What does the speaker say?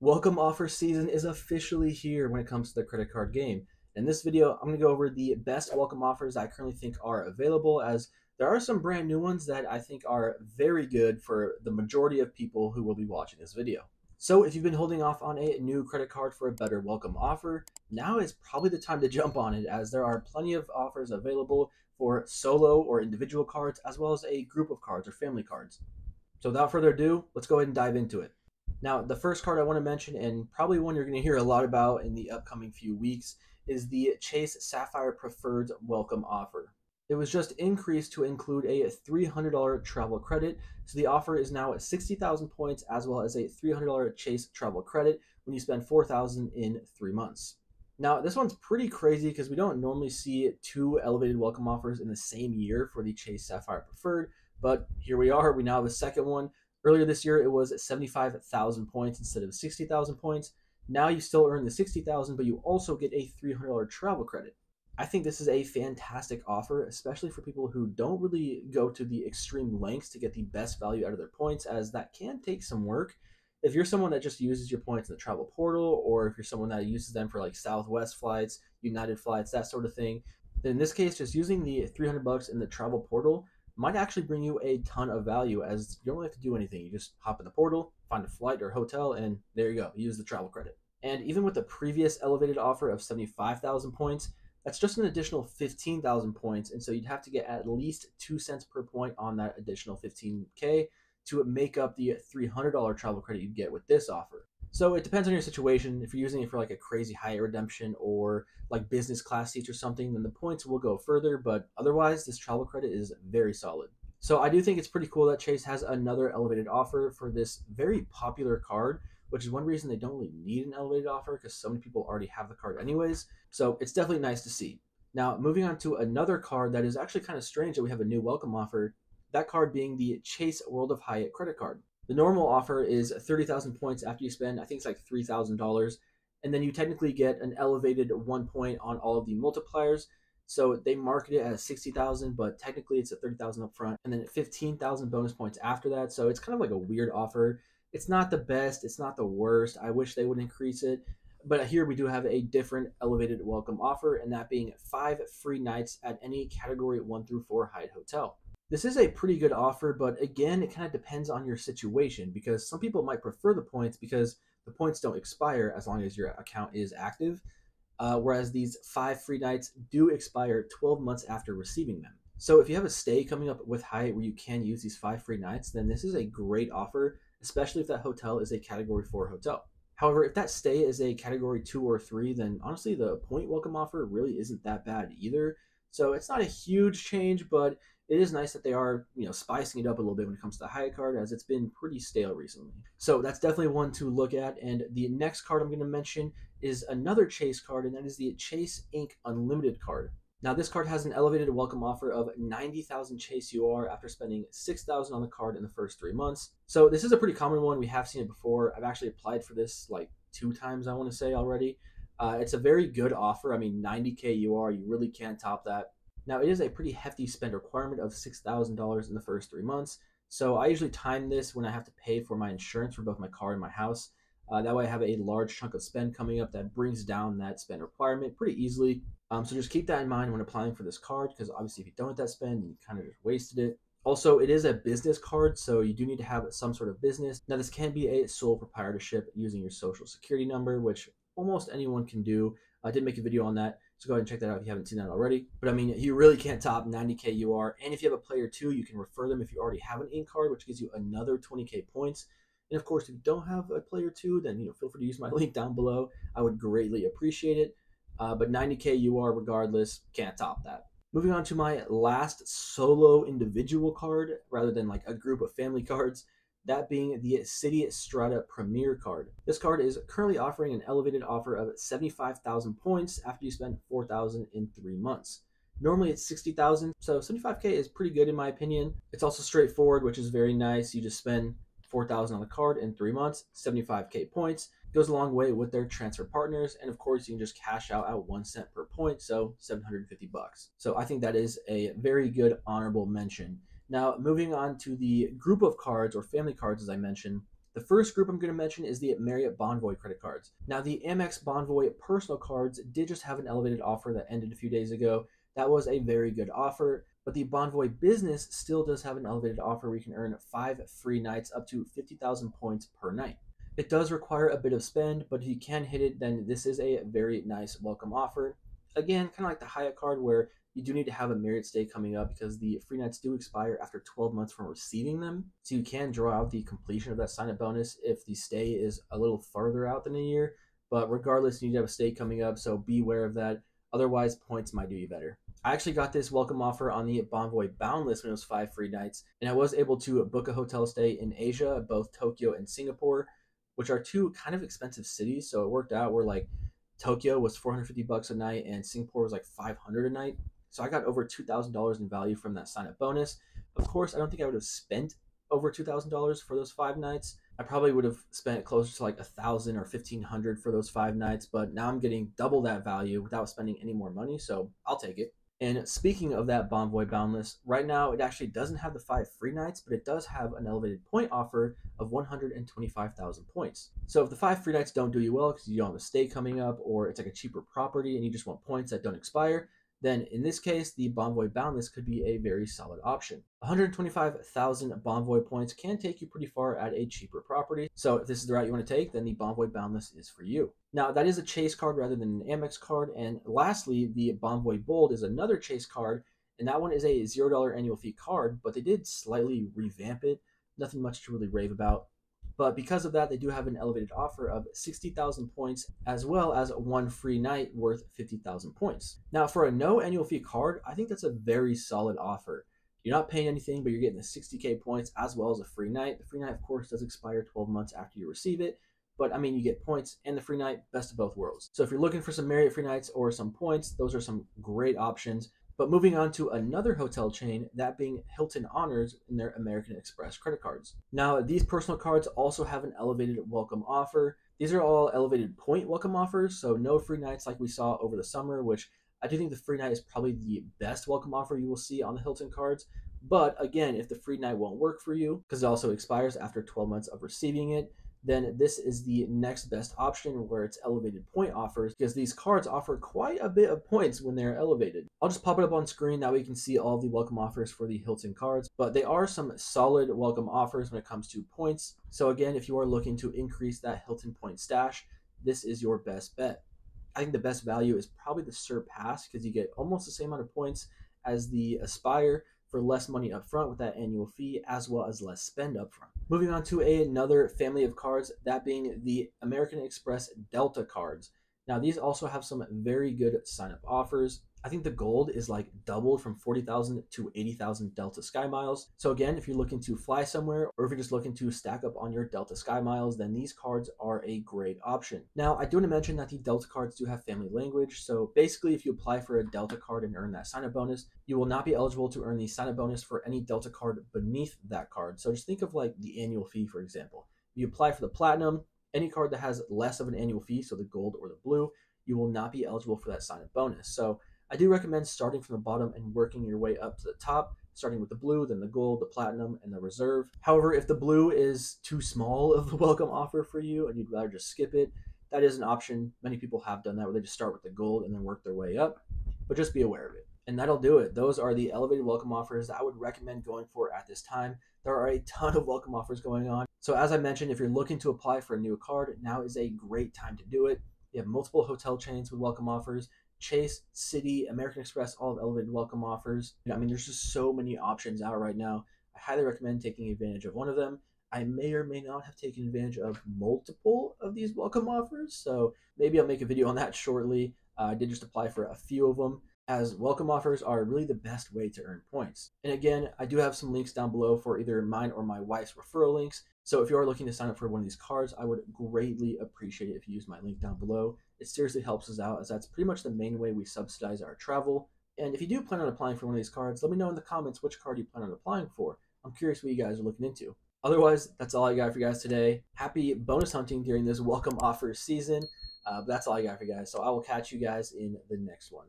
Welcome offer season is officially here when it comes to the credit card game. In this video, I'm going to go over the best welcome offers I currently think are available, as there are some brand new ones that I think are very good for the majority of people who will be watching this video. So if you've been holding off on a new credit card for a better welcome offer, now is probably the time to jump on it, as there are plenty of offers available for solo or individual cards, as well as a group of cards or family cards. So without further ado, let's go ahead and dive into it. Now, the first card I want to mention, and probably one you're going to hear a lot about in the upcoming few weeks, is the Chase Sapphire Preferred Welcome Offer. It was just increased to include a $300 travel credit, so the offer is now at 60,000 points as well as a $300 Chase travel credit when you spend 4,000 in 3 months. Now, this one's pretty crazy because we don't normally see two elevated welcome offers in the same year for the Chase Sapphire Preferred, but here we are. We now have a second one. Earlier this year, it was 75,000 points instead of 60,000 points. Now you still earn the 60,000, but you also get a $300 travel credit. I think this is a fantastic offer, especially for people who don't really go to the extreme lengths to get the best value out of their points, as that can take some work. If you're someone that just uses your points in the travel portal, or if you're someone that uses them for like Southwest flights, United flights, that sort of thing, then in this case, just using the 300 bucks in the travel portal might actually bring you a ton of value, as you don't really have to do anything. You just hop in the portal, find a flight or hotel, and there you go. You use the travel credit. And even with the previous elevated offer of 75,000 points, that's just an additional 15,000 points. And so you'd have to get at least 2 cents per point on that additional 15K to make up the $300 travel credit you'd get with this offer. So it depends on your situation. If you're using it for like a crazy Hyatt redemption or like business class seats or something, then the points will go further. But otherwise, this travel credit is very solid. So I do think it's pretty cool that Chase has another elevated offer for this very popular card, which is one reason they don't really need an elevated offer, because so many people already have the card anyways. So it's definitely nice to see. Now, moving on to another card that is actually kind of strange that we have a new welcome offer, that card being the Chase World of Hyatt credit card. The normal offer is 30,000 points after you spend, I think it's like $3,000. And then you technically get an elevated 1 point on all of the multipliers. So they market it as 60,000, but technically it's a 30,000 up front and then 15,000 bonus points after that. So it's kind of like a weird offer. It's not the best, it's not the worst. I wish they would increase it. But here we do have a different elevated welcome offer, and that being 5 free nights at any category 1 through 4 Hyatt hotel. This is a pretty good offer, but again, it kind of depends on your situation, because some people might prefer the points because the points don't expire as long as your account is active, whereas these 5 free nights do expire 12 months after receiving them. So if you have a stay coming up with Hyatt where you can use these 5 free nights, then this is a great offer, especially if that hotel is a Category 4 hotel. However, if that stay is a Category 2 or 3, then honestly, the point welcome offer really isn't that bad either. So it's not a huge change, but it is nice that they are, spicing it up a little bit when it comes to the Hyatt card, as it's been pretty stale recently. So that's definitely one to look at. And the next card I'm going to mention is another Chase card, and that is the Chase Inc. Unlimited card. Now, this card has an elevated welcome offer of 90,000 Chase UR after spending 6,000 on the card in the first 3 months. So this is a pretty common one. We have seen it before. I've actually applied for this like 2 times, I want to say already. It's a very good offer. I mean, 90K UR, you really can't top that. Now, it is a pretty hefty spend requirement of $6,000 in the first 3 months. So I usually time this when I have to pay for my insurance for both my car and my house. That way I have a large chunk of spend coming up that brings down that spend requirement pretty easily. So just keep that in mind when applying for this card, because obviously if you don't hit that spend, you kind of just wasted it. Also, it is a business card, so you do need to have some sort of business. Now, this can be a sole proprietorship using your social security number, which almost anyone can do. I did make a video on that, so go ahead and check that out if you haven't seen that already. But I mean, you really can't top 90K UR. And if you have a player too, you can refer them if you already have an Inc. card, which gives you another 20K points. And of course, if you don't have a player too, then feel free to use my link down below. I would greatly appreciate it. But 90K UR regardless, can't top that. Moving on to my last solo individual card, rather than like a group of family cards, that being the Citi Strata Premier card. This card is currently offering an elevated offer of 75,000 points after you spend 4,000 in 3 months. Normally it's 60,000, so 75K is pretty good in my opinion. It's also straightforward, which is very nice. You just spend 4,000 on the card in 3 months, 75K points. Goes a long way with their transfer partners, and of course you can just cash out at 1 cent per point, so 750 bucks. So I think that is a very good honorable mention. Now, moving on to the group of cards or family cards, as I mentioned, The first group I'm going to mention is the Marriott Bonvoy credit cards. Now, the Amex Bonvoy personal cards did just have an elevated offer that ended a few days ago. That was a very good offer, but the Bonvoy business still does have an elevated offer where you can earn 5 free nights up to 50,000 points per night. It does require a bit of spend, but if you can hit it, then this is a very nice welcome offer. Again, kind of like the Hyatt card where you do need to have a Marriott stay coming up because the free nights do expire after 12 months from receiving them. So you can draw out the completion of that sign-up bonus if the stay is a little farther out than a year. But regardless, you need to have a stay coming up, so be aware of that. Otherwise, points might do you better. I actually got this welcome offer on the Bonvoy Boundless when it was 5 free nights, and I was able to book a hotel stay in Asia, both Tokyo and Singapore, which are two kind of expensive cities. So it worked out where like Tokyo was $450 a night and Singapore was like $500 a night. So I got over $2,000 in value from that sign up bonus. Of course, I don't think I would have spent over $2,000 for those 5 nights. I probably would have spent closer to like $1,000 or $1,500 for those 5 nights, but now I'm getting double that value without spending any more money. So I'll take it. And speaking of that Bonvoy Boundless, right now it actually doesn't have the 5 free nights, but it does have an elevated point offer of 125,000 points. So if the 5 free nights don't do you well because you don't have a stay coming up, or it's like a cheaper property and you just want points that don't expire, then in this case, the Bonvoy Boundless could be a very solid option. 125,000 Bonvoy points can take you pretty far at a cheaper property. So if this is the route you want to take, then the Bonvoy Boundless is for you. Now, that is a Chase card rather than an Amex card. And lastly, the Bonvoy Bold is another Chase card, and that one is a $0 annual fee card, but they did slightly revamp it. Nothing much to really rave about. But because of that, they do have an elevated offer of 60,000 points, as well as 1 free night worth 50,000 points. Now, for a no annual fee card, I think that's a very solid offer. You're not paying anything, but you're getting the 60K points as well as a free night. The free night, of course, does expire 12 months after you receive it. But I mean, you get points and the free night, best of both worlds. So if you're looking for some Marriott free nights or some points, those are some great options. But moving on to another hotel chain, that being Hilton Honors in their American Express credit cards. Now, these personal cards also have an elevated welcome offer. These are all elevated point welcome offers, so no free nights like we saw over the summer, which I do think the free night is probably the best welcome offer you will see on the Hilton cards. But again, if the free night won't work for you, because it also expires after 12 months of receiving it, then this is the next best option where it's elevated point offers, because these cards offer quite a bit of points when they're elevated. I'll just pop it up on screen, that way you can see all the welcome offers for the Hilton cards, but they are some solid welcome offers when it comes to points. So again, if you are looking to increase that Hilton point stash, this is your best bet. I think the best value is probably the Surpass, because you get almost the same amount of points as the Aspire for less money up front with that annual fee, as well as less spend up front. Moving on to another family of cards, that being the American Express Delta cards. Now, these also have some very good sign-up offers. I think the gold is like doubled from 40,000 to 80,000 Delta Sky Miles. So again, if you're looking to fly somewhere, or if you're just looking to stack up on your Delta Sky Miles, then these cards are a great option. Now, I do want to mention that the Delta cards do have family language. So basically, if you apply for a Delta card and earn that sign-up bonus, you will not be eligible to earn the sign-up bonus for any Delta card beneath that card. So just think of like the annual fee, for example. If you apply for the Platinum, any card that has less of an annual fee, so the gold or the blue, you will not be eligible for that sign-up bonus. So I do recommend starting from the bottom and working your way up to the top, starting with the blue, then the gold, the platinum, and the reserve. However, if the blue is too small of a welcome offer for you and you'd rather just skip it, that is an option. Many people have done that, where they just start with the gold and then work their way up, but just be aware of it. And that'll do it. Those are the elevated welcome offers that I would recommend going for at this time. There are a ton of welcome offers going on. So as I mentioned, if you're looking to apply for a new card, now is a great time to do it. You have multiple hotel chains with welcome offers. Chase, Citi, American Express, all have elevated welcome offers. I mean, there's just so many options out right now. I highly recommend taking advantage of one of them. I may or may not have taken advantage of multiple of these welcome offers, so maybe I'll make a video on that shortly. I did just apply for a few of them, as welcome offers are really the best way to earn points. And again, I do have some links down below for either mine or my wife's referral links. So if you are looking to sign up for one of these cards, I would greatly appreciate it if you use my link down below. It seriously helps us out, as that's pretty much the main way we subsidize our travel. And if you do plan on applying for one of these cards, let me know in the comments which card you plan on applying for. I'm curious what you guys are looking into. Otherwise, that's all I got for you guys today. Happy bonus hunting during this welcome offer season. That's all I got for you guys. So I will catch you guys in the next one.